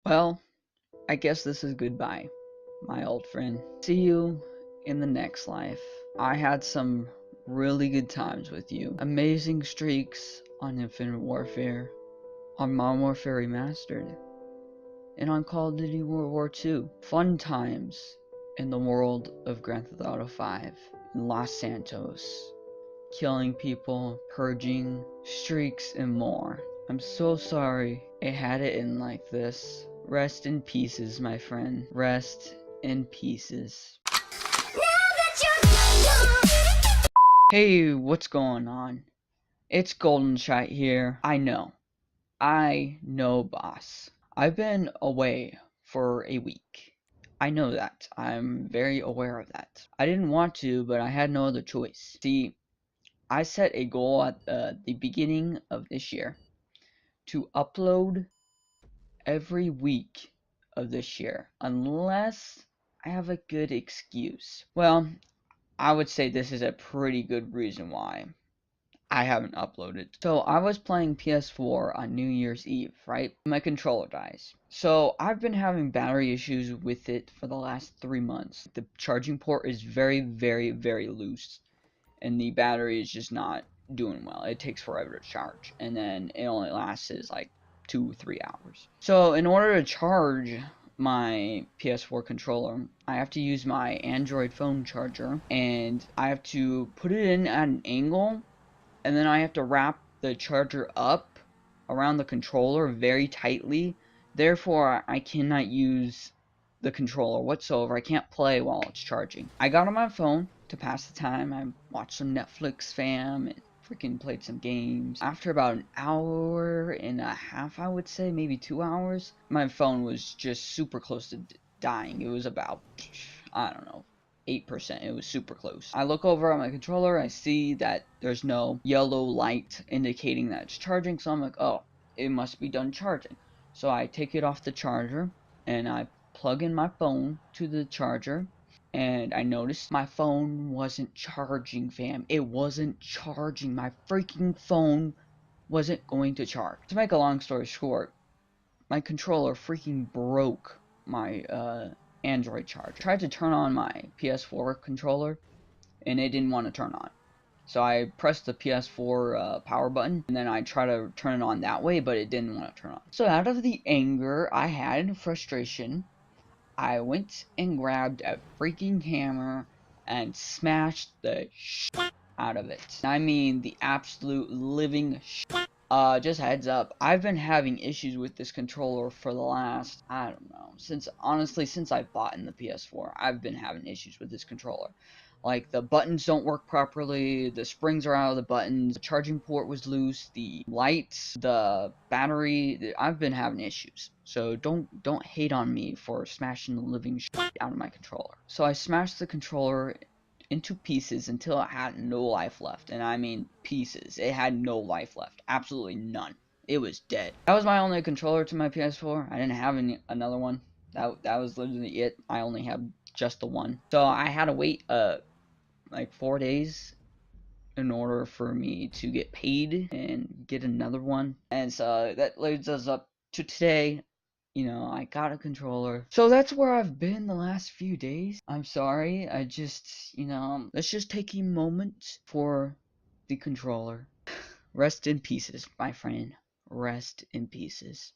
Well, I guess this is goodbye, my old friend. See you in the next life. I had some really good times with you. Amazing streaks on Infinite Warfare, on Modern Warfare Remastered, and on Call of Duty World War II. Fun times in the world of Grand Theft Auto 5 in Los Santos. Killing people, purging, streaks, and more. I'm so sorry it had it in like this. Rest in pieces, my friend. Rest in pieces. Hey, what's going on? It's GoldenShot here. I know, boss. I've been away for a week. I know that. I'm very aware of that. I didn't want to, but I had no other choice. See, I set a goal at the beginning of this year to upload every week of this year, unless I have a good excuse. Well, I would say this is a pretty good reason why I haven't uploaded. So I was playing PS4 on New Year's Eve, right? My controller dies. So I've been having battery issues with it for the last 3 months. The charging port is very, very, very loose, and the battery is just not doing well. It takes forever to charge, and then it only lasts like 2-3 hours. So in order to charge my PS4 controller, I have to use my Android phone charger, and I have to put it in at an angle, and then I have to wrap the charger up around the controller very tightly. Therefore, I cannot use the controller whatsoever. I can't play while it's charging. I got on my phone to pass the time. I watched some Netflix, fam, and freaking played some games. After about an hour and a half, I would say, maybe 2 hours, my phone was just super close to dying. It was about, I don't know, 8%. It was super close. I look over at my controller. I see that there's no yellow light indicating that it's charging. So I'm like, oh, it must be done charging. So I take it off the charger and I plug in my phone to the charger, and I noticed my phone wasn't charging, fam. It wasn't charging. My freaking phone wasn't going to charge. To make a long story short, my controller freaking broke my Android charger. I tried to turn on my PS4 controller, and it didn't want to turn on. So I pressed the PS4 power button, and then I tried to turn it on that way, but it didn't want to turn on. So out of the anger I had and frustration, I went and grabbed a freaking hammer and smashed the shit out of it. I mean the absolute living shit. Just heads up, I've been having issues with this controller for the last, I don't know, honestly, since I bought in the PS4, I've been having issues with this controller. Like, the buttons don't work properly, the springs are out of the buttons, the charging port was loose, the lights, the battery, I've been having issues. So don't hate on me for smashing the living shit out of my controller. So I smashed the controller into pieces until it had no life left. And I mean pieces. It had no life left. Absolutely none. It was dead. That was my only controller to my PS4. I didn't have another one. That was literally it. I only had just the one. So I had to wait like 4 days in order for me to get paid and get another one. And so that leads us up to today. I got a controller. So that's where I've been the last few days. I'm sorry. I just, let's just take a moment for the controller. Rest in pieces, my friend. Rest in pieces.